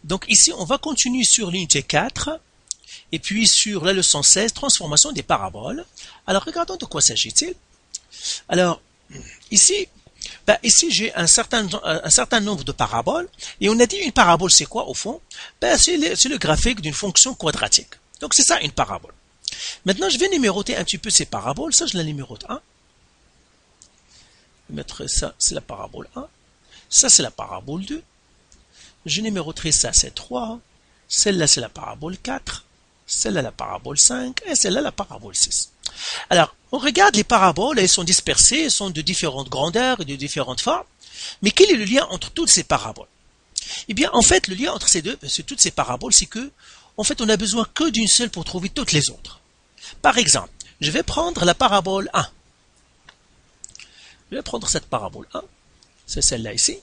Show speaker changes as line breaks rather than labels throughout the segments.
Donc ici, on va continuer sur l'unité 4, et puis sur la leçon 16, transformation des paraboles. Alors, regardons de quoi s'agit-il. Alors, ici, j'ai un certain nombre de paraboles, et on a dit une parabole, c'est quoi au fond? C'est le graphique d'une fonction quadratique. Donc c'est ça une parabole. Maintenant, je vais numéroter un petit peu ces paraboles. Ça, je la numérote 1. Je vais mettre ça, c'est la parabole 1. Ça, c'est la parabole 2. Je numéroterai ça, c'est 3. Celle-là, c'est la parabole 4. Celle-là, la parabole 5. Et celle-là, la parabole 6. Alors, on regarde les paraboles, elles sont dispersées, elles sont de différentes grandeurs et de différentes formes. Mais quel est le lien entre toutes ces paraboles? Eh bien, en fait, le lien entre toutes ces paraboles, c'est que, en fait, on n'a besoin que d'une seule pour trouver toutes les autres. Par exemple, je vais prendre la parabole 1. Je vais prendre cette parabole 1, c'est celle-là ici,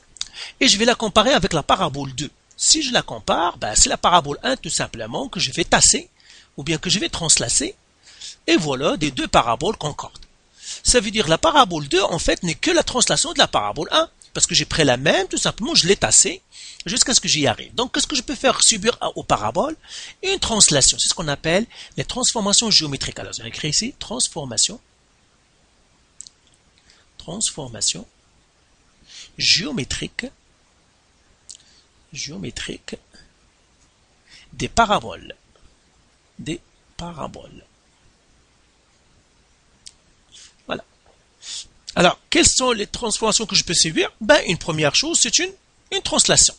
et je vais la comparer avec la parabole 2. Si je la compare, c'est la parabole 1 tout simplement que je vais tasser, ou bien que je vais translacer, et voilà, des deux paraboles concordent. Ça veut dire la parabole 2, en fait, n'est que la translation de la parabole 1, parce que j'ai pris la même, tout simplement, je l'ai tassée, jusqu'à ce que j'y arrive. Donc, qu'est-ce que je peux faire subir aux paraboles? Une translation, c'est ce qu'on appelle les transformations géométriques. Alors, je vais écrire ici, transformation géométrique des paraboles. Voilà. Alors, quelles sont les transformations que je peux subir? Une première chose, c'est une translation.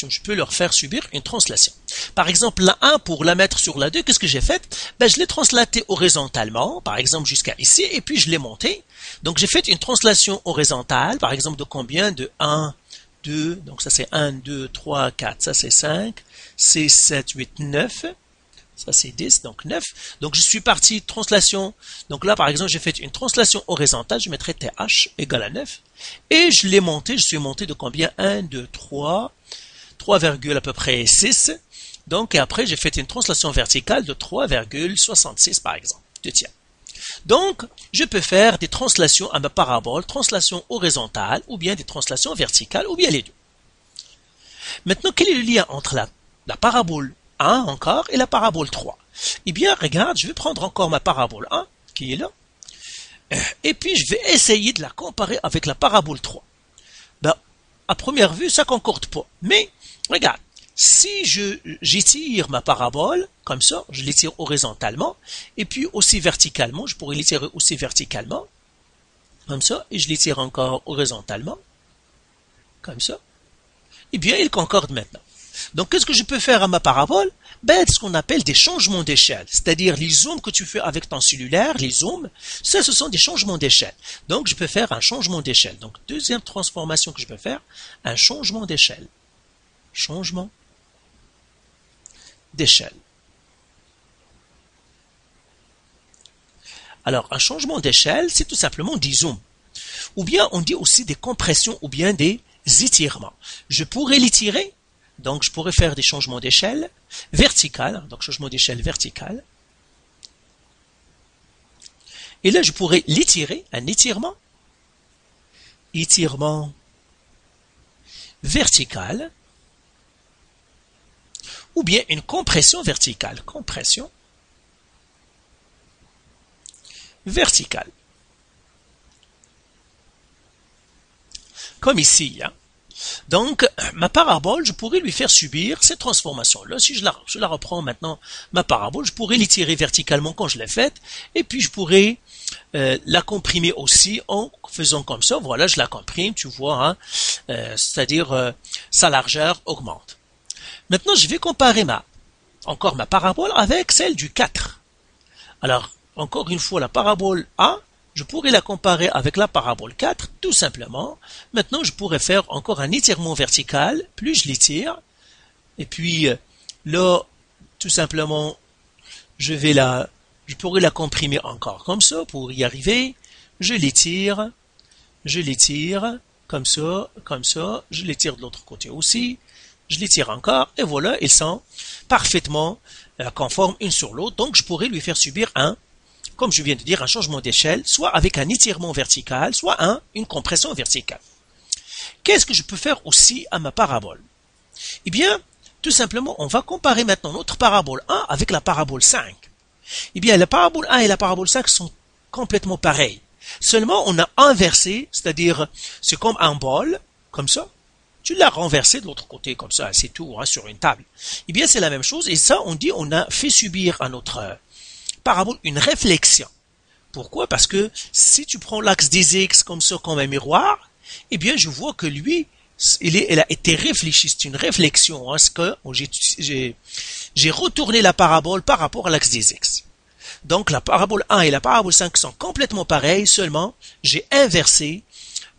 Je peux leur faire subir une translation. Par exemple, la 1, pour la mettre sur la 2, qu'est-ce que j'ai fait? Je l'ai translaté horizontalement, par exemple jusqu'à ici, et puis je l'ai monté. Donc j'ai fait une translation horizontale, par exemple de combien? De 1, 2, donc ça c'est 1, 2, 3, 4, ça c'est 5, 6, 7, 8, 9, ça c'est 10, donc 9. Donc je suis parti translation, donc là par exemple j'ai fait une translation horizontale, je mettrai TH égale à 9, et je l'ai monté, je suis monté de combien? 1, 2, 3, 3, à peu près 6, donc et après j'ai fait une translation verticale de 3,66 par exemple, 2 tiers. Donc, je peux faire des translations à ma parabole, translation horizontale, ou bien des translations verticales, ou bien les deux. Maintenant, quel est le lien entre la parabole 1 encore et la parabole 3? Eh bien, regarde, je vais prendre encore ma parabole 1, qui est là, et puis je vais essayer de la comparer avec la parabole 3. À première vue, ça concorde pas. Mais, regarde, si j'étire ma parabole, comme ça, je l'étire horizontalement, et puis aussi verticalement, je pourrais l'étirer aussi verticalement, comme ça, et je l'étire encore horizontalement, comme ça, eh bien, il concorde maintenant. Donc, qu'est-ce que je peux faire à ma parabole? Ce qu'on appelle des changements d'échelle, c'est-à-dire les zooms que tu fais avec ton cellulaire, les zooms, ça, ce sont des changements d'échelle. Donc, je peux faire un changement d'échelle. Donc, deuxième transformation que je peux faire, un changement d'échelle. Changement d'échelle. Alors, un changement d'échelle, c'est tout simplement des zooms. Ou bien, on dit aussi des compressions ou bien des étirements. Je pourrais l'étirer, donc je pourrais faire des changements d'échelle vertical, donc changement d'échelle vertical. Et là, je pourrais l'étirer, un étirement vertical, ou bien une compression verticale, comme ici. Donc, ma parabole, je pourrais lui faire subir ces transformations-là. Si je la reprends maintenant, ma parabole, je pourrais l'étirer verticalement quand je l'ai faite, et puis je pourrais la comprimer aussi en faisant comme ça. Voilà, je la comprime, tu vois, c'est-à-dire sa largeur augmente. Maintenant, je vais comparer encore ma parabole avec celle du 4. Alors, encore une fois, la parabole A, je pourrais la comparer avec la parabole 4, tout simplement. Maintenant, je pourrais faire encore un étirement vertical, plus je l'étire, et puis là, tout simplement, je pourrais la comprimer encore comme ça, pour y arriver. Je l'étire, comme ça, je l'étire de l'autre côté aussi, je l'étire encore, et voilà, ils sont parfaitement conformes une sur l'autre, donc je pourrais lui faire subir comme je viens de dire, un changement d'échelle, soit avec un étirement vertical, soit une compression verticale. qu'est-ce que je peux faire aussi à ma parabole? Eh bien, tout simplement, on va comparer maintenant notre parabole 1 avec la parabole 5. Eh bien, la parabole 1 et la parabole 5 sont complètement pareilles. Seulement, on a inversé, c'est-à-dire, c'est comme un bol, comme ça. Tu l'as renversé de l'autre côté, comme ça, c'est tout, hein, sur une table. Eh bien, c'est la même chose, et ça, on dit, on a fait subir à notre parabole une réflexion. Pourquoi? Parce que si tu prends l'axe des X comme ça, comme un miroir, eh bien, je vois que lui, il a été réfléchi, c'est une réflexion, hein, j'ai retourné la parabole par rapport à l'axe des X. Donc, la parabole 1 et la parabole 5 sont complètement pareilles, seulement, j'ai inversé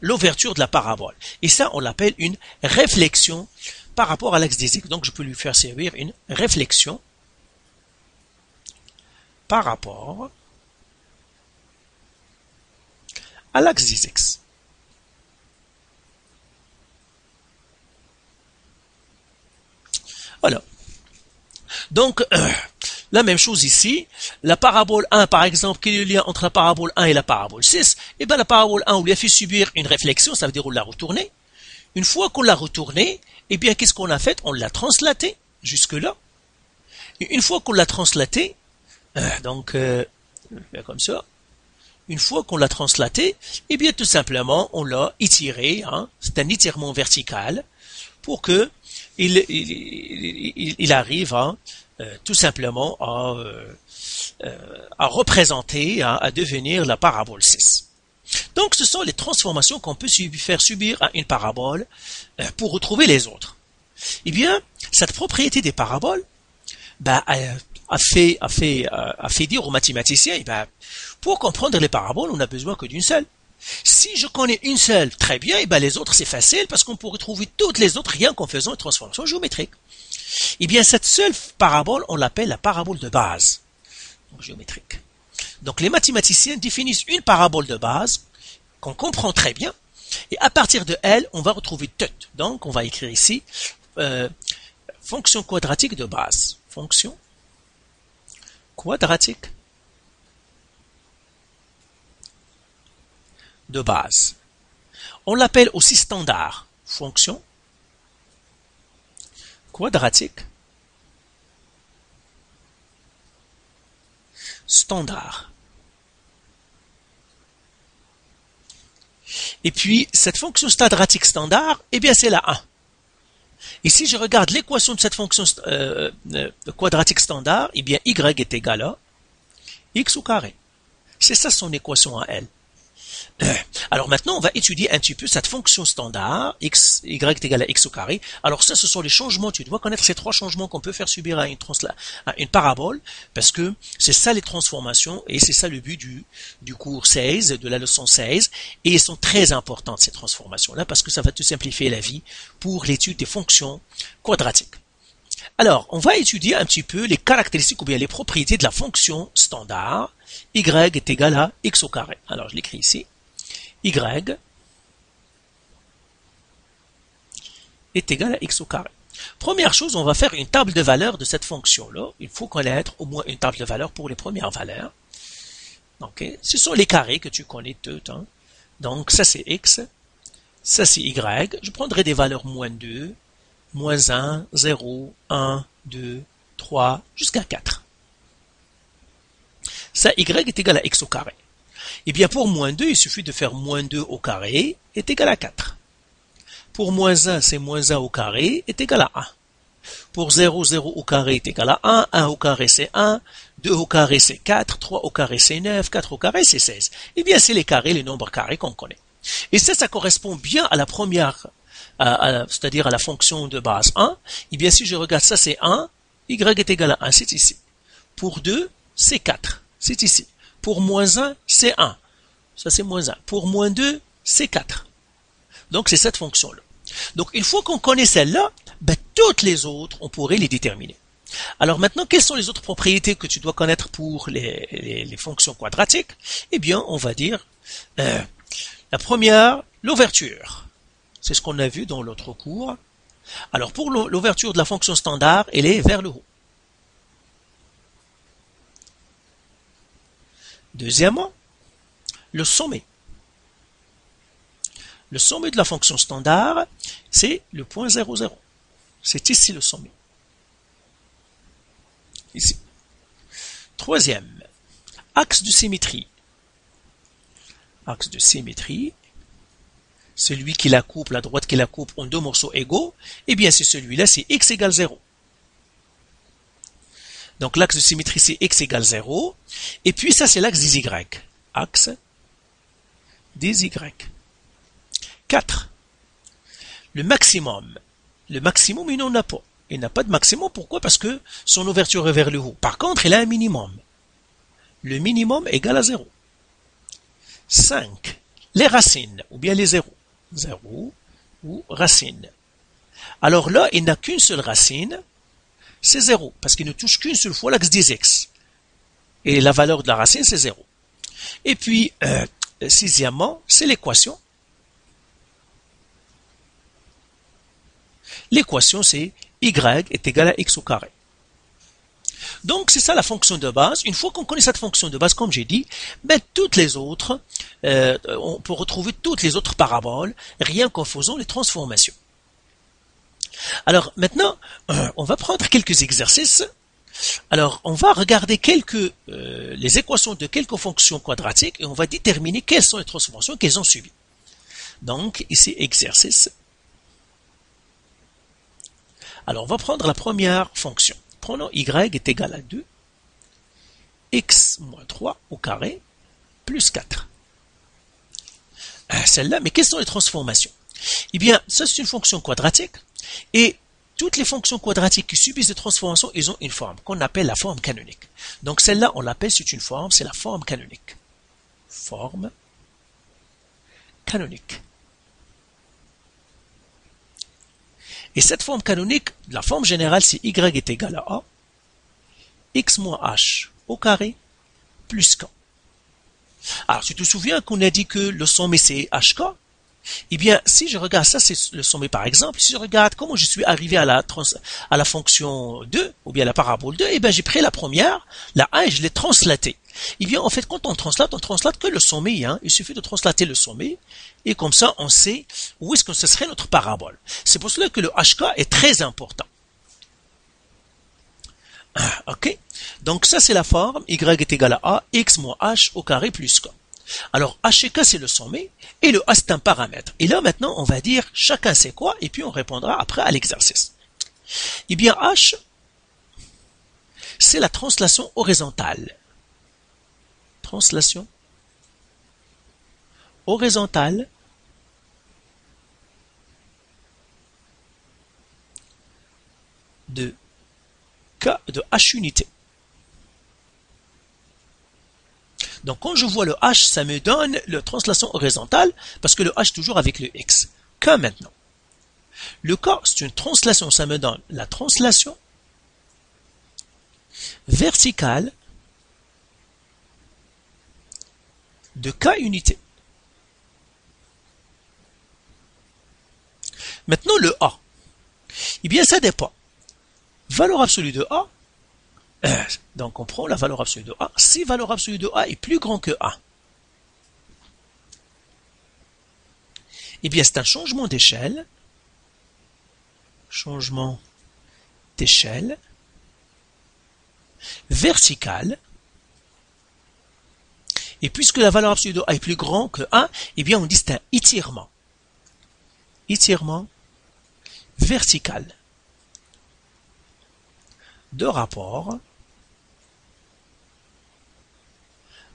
l'ouverture de la parabole. Et ça, on l'appelle une réflexion par rapport à l'axe des X. Donc, je peux lui faire servir une réflexion par rapport à l'axe des X. Voilà. Donc, la même chose ici, la parabole 1, par exemple, quel est le lien entre la parabole 1 et la parabole 6? Eh bien, la parabole 1, on lui a fait subir une réflexion, ça veut dire on l'a retournée. Une fois qu'on l'a retournée, eh bien, qu'est-ce qu'on a fait? On l'a translatée, jusque-là. Et une fois qu'on l'a translatée, comme ça, une fois qu'on l'a translatée, eh bien, tout simplement, on l'a étiré, hein, c'est un étirement vertical, pour que il arrive, hein, tout simplement à représenter, hein, à devenir la parabole 6. Donc, ce sont les transformations qu'on peut faire subir à une parabole pour retrouver les autres. Eh bien, cette propriété des paraboles a fait dire aux mathématiciens, pour comprendre les paraboles, on n'a besoin que d'une seule. Si je connais une seule, très bien, les autres c'est facile parce qu'on pourrait trouver toutes les autres rien qu'en faisant une transformation géométrique. Eh bien, cette seule parabole, on l'appelle la parabole de base, donc géométrique. Donc, les mathématiciens définissent une parabole de base qu'on comprend très bien, et à partir de elle, on va retrouver tout. Donc, on va écrire ici fonction quadratique de base. Fonction quadratique de base. On l'appelle aussi standard. Fonction quadratique standard. Et puis, cette fonction quadratique standard, eh bien, c'est la 1. Et si je regarde l'équation de cette fonction quadratique standard, eh bien, y est égal à x au carré. C'est ça son équation à elle. Alors maintenant, on va étudier un petit peu cette fonction standard, y est égal à x au carré. Alors ça, ce sont les changements. Tu dois connaître ces trois changements qu'on peut faire subir à une parabole, parce que c'est ça les transformations, et c'est ça le but du cours 16, de la leçon 16, et elles sont très importantes, ces transformations-là, parce que ça va te simplifier la vie pour l'étude des fonctions quadratiques. Alors, on va étudier un petit peu les caractéristiques ou bien les propriétés de la fonction standard, y est égal à x au carré. Alors, je l'écris ici. Y est égal à x au carré. Première chose, on va faire une table de valeurs de cette fonction-là. Il faut connaître au moins une table de valeurs pour les premières valeurs. Okay. Ce sont les carrés que tu connais toutes. Hein. Donc, ça c'est x, ça c'est y. Je prendrai des valeurs moins 2, moins 1, 0, 1, 2, 3, jusqu'à 4. Ça, y est égal à x au carré. Eh bien, pour moins 2, il suffit de faire moins 2 au carré est égal à 4. Pour moins 1, c'est moins 1 au carré est égal à 1. Pour 0, 0 au carré est égal à 1, 1 au carré c'est 1, 2 au carré c'est 4, 3 au carré c'est 9, 4 au carré c'est 16. Eh bien, c'est les carrés, les nombres carrés qu'on connaît. Et ça correspond bien à la première, c'est-à-dire à la fonction de base 1. Eh bien, si je regarde ça, c'est 1, y est égal à 1, c'est ici. Pour 2, c'est 4, c'est ici. Pour moins 1, c'est 1. Ça, c'est moins 1. Pour moins 2, c'est 4. Donc, c'est cette fonction-là. Donc, une fois qu'on connaît celle-là, toutes les autres, on pourrait les déterminer. Alors maintenant, quelles sont les autres propriétés que tu dois connaître pour les fonctions quadratiques? Eh bien, on va dire, la première, l'ouverture. C'est ce qu'on a vu dans l'autre cours. Alors, pour l'ouverture de la fonction standard, elle est vers le haut. Deuxièmement, le sommet. Le sommet de la fonction standard, c'est le point 0, 0. C'est ici le sommet. Ici. Troisième, axe de symétrie. Axe de symétrie, celui qui la coupe, la droite qui la coupe en deux morceaux égaux, eh bien c'est celui-là, c'est x égale 0. Donc l'axe de symétrie, c'est x égale 0. Et puis ça, c'est l'axe des y. Axe des y. 4. Le maximum. Le maximum, il n'en a pas. Il n'a pas de maximum. Pourquoi? Parce que son ouverture est vers le haut. Par contre, il a un minimum. Le minimum égale à 0. 5. Les racines, ou bien les zéros. 0 ou racine. Alors là, il n'a qu'une seule racine, c'est 0, parce qu'il ne touche qu'une seule fois l'axe des x. Et la valeur de la racine, c'est 0. Et puis, sixièmement, c'est l'équation. L'équation, c'est y est égal à x au carré. Donc, c'est ça la fonction de base. Une fois qu'on connaît cette fonction de base, comme j'ai dit, ben, toutes les autres, on peut retrouver toutes les autres paraboles, rien qu'en faisant les transformations. Alors, maintenant, on va prendre quelques exercices. Alors, on va regarder les équations de quelques fonctions quadratiques et on va déterminer quelles sont les transformations qu'elles ont subies. Donc, ici, exercice. Alors, on va prendre la première fonction. Prenons y est égal à 2, x moins 3 au carré, plus 4. Celle-là, mais quelles sont les transformations? Eh bien, ça c'est une fonction quadratique, et toutes les fonctions quadratiques qui subissent des transformations, ils ont une forme qu'on appelle la forme canonique. Donc celle-là, on l'appelle, c'est une forme, c'est la forme canonique. Forme canonique. Et cette forme canonique, la forme générale, c'est y est égal à a, x moins h au carré, plus k. Alors, tu te souviens qu'on a dit que le sommet, c'est hk? Eh bien, si je regarde ça, c'est le sommet par exemple, si je regarde comment je suis arrivé à la fonction 2, ou bien à la parabole 2, eh bien, j'ai pris la première, la 1, et je l'ai translatée. Eh bien, en fait, quand on translate que le sommet, hein. Il suffit de translater le sommet, et comme ça, on sait où est-ce que ce serait notre parabole. C'est pour cela que le HK est très important. Ok? Donc, ça, c'est la forme, y est égal à a, x moins h au carré plus k. Alors, h et k, c'est le sommet, et le a, c'est un paramètre. Et là, maintenant, on va dire chacun sait quoi, et puis on répondra après à l'exercice. Eh bien, h, c'est la translation horizontale. Translation horizontale de h unité. Donc quand je vois le h, ça me donne la translation horizontale parce que le h est toujours avec le x. K maintenant. Le k, c'est une translation, ça me donne la translation verticale de k unité. Maintenant le a. Eh bien ça dépend. Valeur absolue de a, donc on prend la valeur absolue de a. Si valeur absolue de a est plus grand que a, eh bien c'est un changement d'échelle. Changement d'échelle vertical. Et puisque la valeur absolue de a est plus grand que 1, eh bien on dit c'est un étirement. Étirement vertical de rapport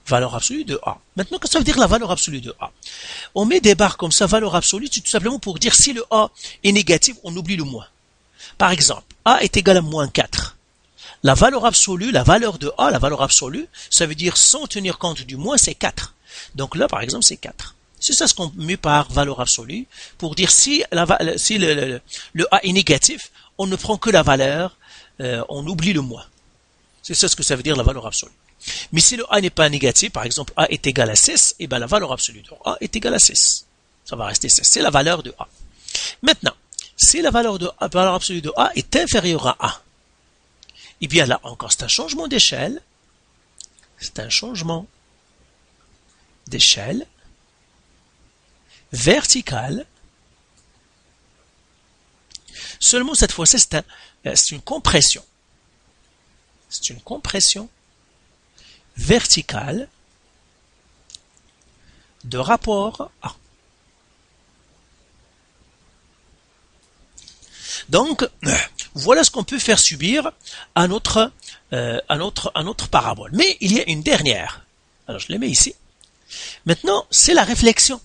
valeur absolue de a. Maintenant, qu'est-ce que ça veut dire la valeur absolue de a? On met des barres comme ça, valeur absolue, c'est tout simplement pour dire si le a est négatif, on oublie le moins. Par exemple, a est égal à moins 4. La valeur absolue, la valeur de a, la valeur absolue, ça veut dire sans tenir compte du moins, c'est 4. Donc là, par exemple, c'est 4. C'est ça ce qu'on met par valeur absolue, pour dire si le a est négatif, on ne prend que la valeur, on oublie le moins. C'est ça ce que ça veut dire la valeur absolue. Mais si le a n'est pas négatif, par exemple a est égal à 6, et bien la valeur absolue de a est égale à 6. Ça va rester 6. C'est la valeur de a. Maintenant, si la valeur absolue de a est inférieure à a, et bien là encore c'est un changement d'échelle. C'est un changement d'échelle verticale. Seulement cette fois-ci, c'est une compression. C'est une compression verticale de rapport A. Donc, voilà ce qu'on peut faire subir à notre parabole. Mais il y a une dernière. Alors, je le mets ici. Maintenant, c'est la réflexion.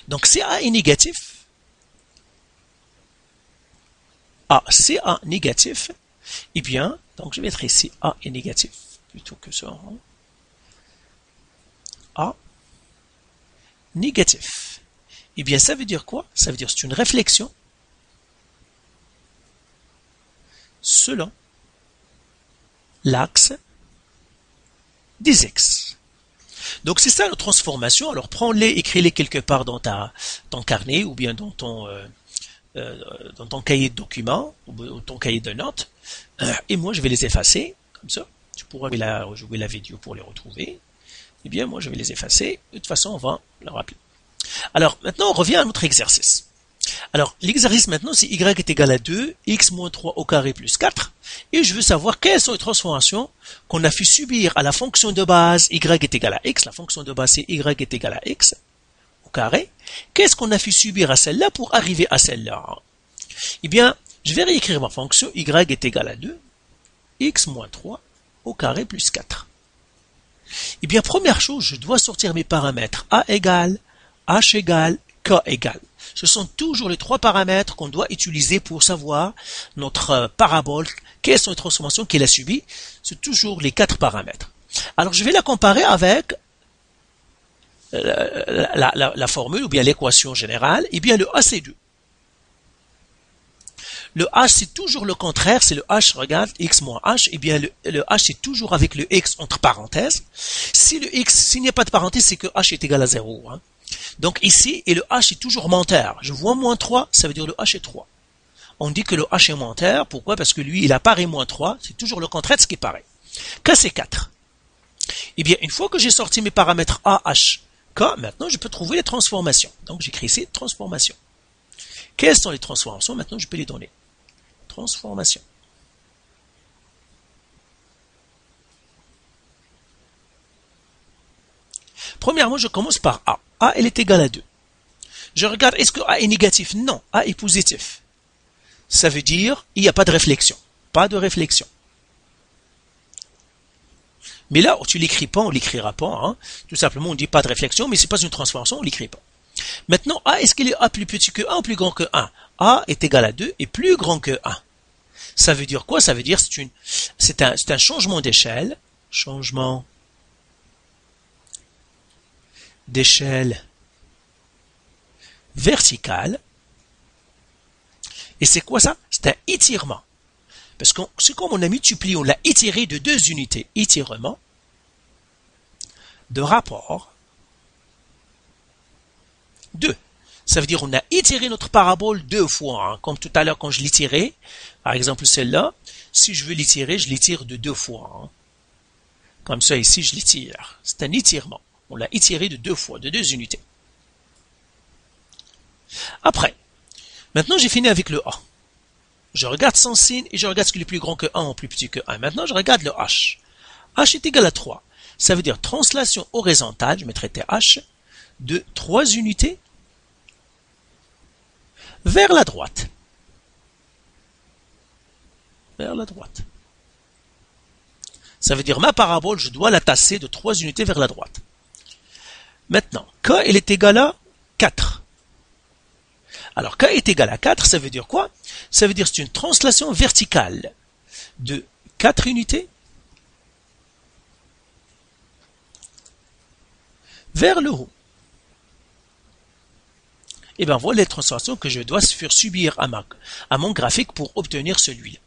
Donc, si A est négatif, si A négatif, eh bien, donc je vais mettre ici A est négatif, plutôt que ça. A négatif. Eh bien, ça veut dire quoi? Ça veut dire c'est une réflexion selon l'axe des x. Donc c'est ça la transformation. Alors prends-les, écris-les quelque part dans ton carnet ou bien dans ton cahier de documents ou ton cahier de notes. Et moi je vais les effacer, comme ça. Tu pourras jouer la vidéo pour les retrouver. Eh bien moi je vais les effacer. De toute façon on va le rappeler. Alors maintenant on revient à notre exercice. Alors, l'exercice maintenant, c'est y est égal à 2, x moins 3 au carré plus 4. Et je veux savoir quelles sont les transformations qu'on a fait subir à la fonction de base y est égal à x. La fonction de base, c'est y est égal à x au carré. Qu'est-ce qu'on a fait subir à celle-là pour arriver à celle-là? Eh bien, je vais réécrire ma fonction y est égal à 2, x moins 3 au carré plus 4. Eh bien, première chose, je dois sortir mes paramètres a égale, h égale, k égale. Ce sont toujours les trois paramètres qu'on doit utiliser pour savoir notre parabole, quelles sont les transformations qu'elle a subies. C'est toujours les quatre paramètres. Alors, je vais la comparer avec la formule ou bien l'équation générale. Eh bien, le A, c'est 2. Le H, c'est toujours le contraire, c'est le H, regarde, x moins H. Eh bien, le H, c'est toujours avec le x entre parenthèses. Si le x, s'il n'y a pas de parenthèse, c'est que H est égal à 0. Hein. Donc ici, et le H est toujours menteur. Je vois moins 3, ça veut dire le H est 3. On dit que le H est menteur. Pourquoi? Parce que lui, il apparaît moins 3. C'est toujours le contraire de ce qui paraît. K, c'est 4. Eh bien, une fois que j'ai sorti mes paramètres A, H, K, maintenant, je peux trouver les transformations. Donc, j'écris ici transformation. Quelles sont les transformations? Maintenant, je peux les donner. Transformation. Premièrement, je commence par A. A, elle est égale à 2. Je regarde, est-ce que A est négatif? Non, A est positif. Ça veut dire, il n'y a pas de réflexion. Pas de réflexion. Mais là, tu l'écris pas, on l'écrira pas. Hein. Tout simplement, on dit pas de réflexion, mais c'est pas une transformation, on l'écrit pas. Maintenant, A, est-ce qu'il est A plus petit que 1 ou plus grand que 1? A est égal à 2 et plus grand que 1. Ça veut dire quoi? Ça veut dire c'est un changement d'échelle. Changement d'échelle verticale. Et c'est quoi ça? C'est un étirement. Parce que c'est comme on a multiplié, on l'a étiré de 2 unités. Étirement de rapport 2. Ça veut dire on a étiré notre parabole 2 fois. Hein. Comme tout à l'heure quand je l'étirais, par exemple celle-là, si je veux l'étirer, je l'étire de 2 fois. Hein. Comme ça ici, je l'étire. C'est un étirement. On l'a étiré de 2 fois, de 2 unités. Après, maintenant j'ai fini avec le A. Je regarde son signe et je regarde ce qui est plus grand que 1 ou plus petit que 1. Maintenant, je regarde le H. H est égal à 3. Ça veut dire translation horizontale, je mettrai TH, de 3 unités vers la droite. Vers la droite. Ça veut dire ma parabole, je dois la tasser de 3 unités vers la droite. Maintenant, K, elle est égale à 4. Alors, K est égal à 4, ça veut dire quoi? Ça veut dire que c'est une translation verticale de 4 unités vers le haut. Et bien voilà les translations que je dois faire subir à mon graphique pour obtenir celui-là.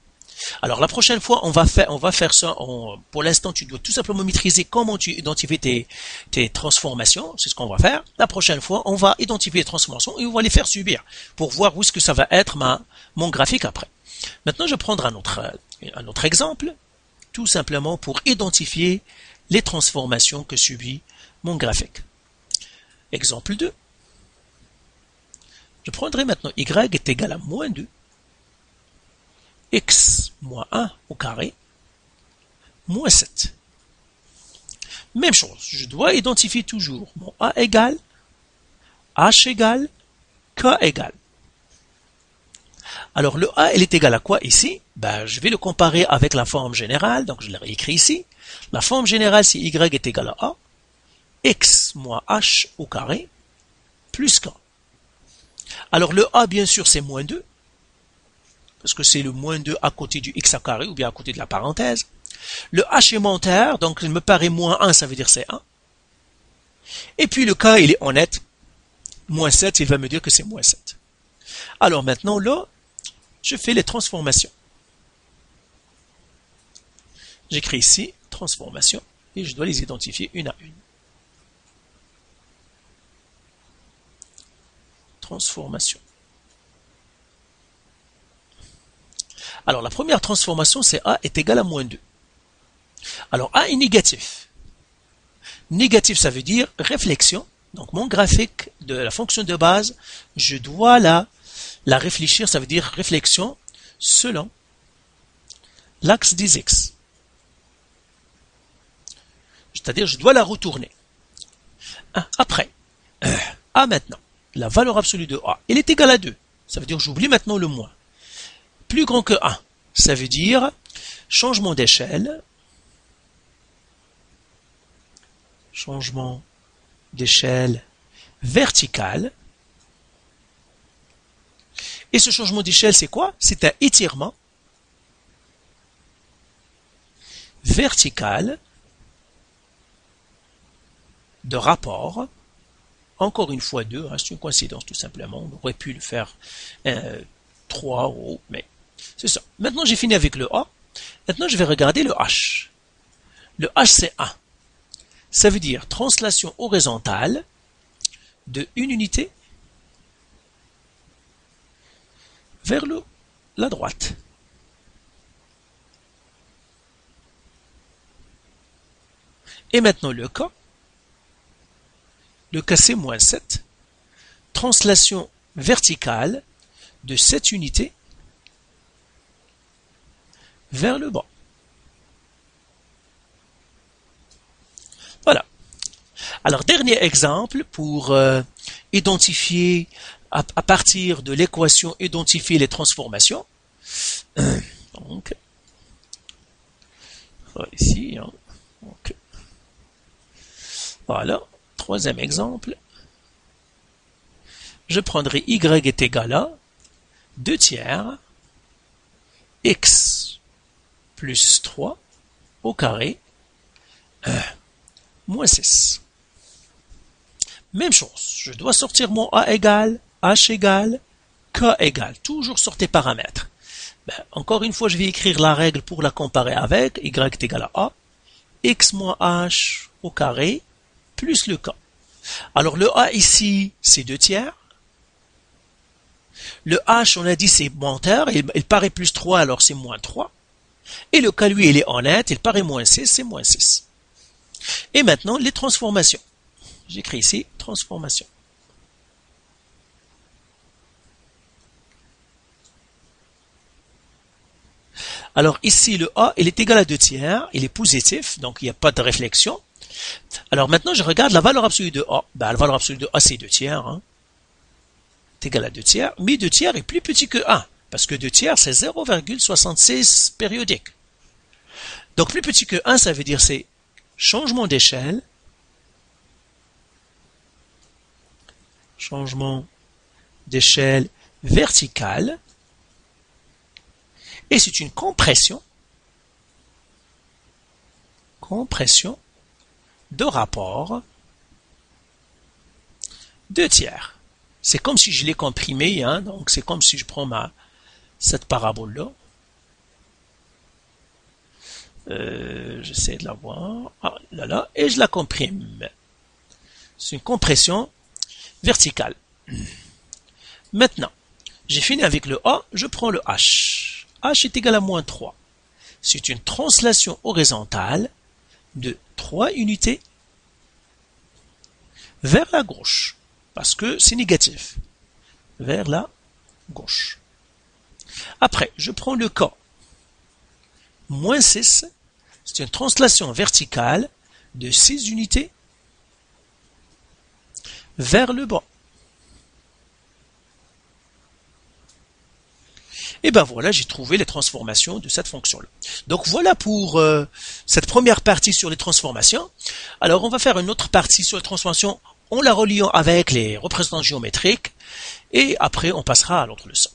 Alors la prochaine fois, on va faire ça. Pour l'instant, tu dois tout simplement maîtriser comment tu identifies tes transformations. C'est ce qu'on va faire. La prochaine fois, on va identifier les transformations et on va les faire subir pour voir où est-ce que ça va être mon graphique après. Maintenant, je vais prendre un autre exemple, tout simplement pour identifier les transformations que subit mon graphique. Exemple 2. Je prendrai maintenant y est égal à moins 2, x moins 1 au carré, moins 7. Même chose, je dois identifier toujours mon a égale, h égale, k égale. Alors le a, il est égal à quoi ici? Je vais le comparer avec la forme générale, donc je l'ai réécrit ici. La forme générale, c'est y est égal à a, x moins h au carré, plus k. Alors le a, bien sûr, c'est moins 2, parce que c'est le moins 2 à côté du x au carré, ou bien à côté de la parenthèse. Le h est mentaire, donc il me paraît moins 1, ça veut dire c'est 1. Et puis le k, il est honnête. Moins 7, il va me dire que c'est moins 7. Alors maintenant, là, je fais les transformations. J'écris ici, transformation, et je dois les identifier une à une. Transformation. Alors la première transformation, c'est a est égal à moins 2. Alors a est négatif. Négatif, ça veut dire réflexion. Donc mon graphique de la fonction de base, je dois la réfléchir, ça veut dire réflexion selon l'axe des x. C'est-à-dire je dois la retourner. Après, a maintenant, la valeur absolue de a, elle est égale à 2. Ça veut dire que j'oublie maintenant le moins. Plus grand que 1, ça veut dire changement d'échelle. Changement d'échelle verticale. Et ce changement d'échelle, c'est quoi? C'est un étirement vertical de rapport. Encore une fois 2, c'est une coïncidence tout simplement. On aurait pu le faire 3 ou mais c'est ça. Maintenant, j'ai fini avec le A. Maintenant, je vais regarder le H. Le H, c'est 1. Ça veut dire translation horizontale de une unité vers la droite. Et maintenant le K. Le K, c'est moins 7. Translation verticale de cette unité vers le bas. Voilà. Alors, dernier exemple pour identifier, à partir de l'équation, identifier les transformations. Donc, ici, donc, voilà, troisième exemple. Je prendrai y est égal à 2 tiers x plus 3 au carré moins 6. Même chose, je dois sortir mon a égale, h égale, k égale, toujours sortir paramètres. Encore une fois, je vais écrire la règle pour la comparer avec y est égal à a, x moins h au carré, plus le k. Alors le a ici, c'est 2 tiers. Le h, on a dit, c'est mentaire, il paraît plus 3, alors c'est moins 3. Et le k, lui, il est honnête, il paraît moins 6, c'est moins 6. Et maintenant, les transformations. J'écris ici, transformation. Alors ici, le A, il est égal à 2 tiers, il est positif, donc il n'y a pas de réflexion. Alors maintenant, je regarde la valeur absolue de A. La valeur absolue de A, c'est 2 tiers. C'est égal à 2 tiers, mais 2 tiers est plus petit que 1, parce que 2 tiers, c'est 0,66 périodique. Donc plus petit que 1, ça veut dire c'est changement d'échelle, verticale, et c'est une compression de rapport 2 tiers. C'est comme si je l'ai comprimé, donc c'est comme si je prends cette parabole-là. J'essaie de la voir. Là, et je la comprime. C'est une compression verticale. Maintenant, j'ai fini avec le A, je prends le H. H est égal à moins 3. C'est une translation horizontale de 3 unités vers la gauche, parce que c'est négatif. vers la gauche. Après, je prends le cas moins 6, c'est une translation verticale de 6 unités vers le bas. Et ben voilà, j'ai trouvé les transformations de cette fonction-là. Donc voilà pour cette première partie sur les transformations. Alors on va faire une autre partie sur les transformations en la reliant avec les représentants géométriques et après on passera à l'autre leçon.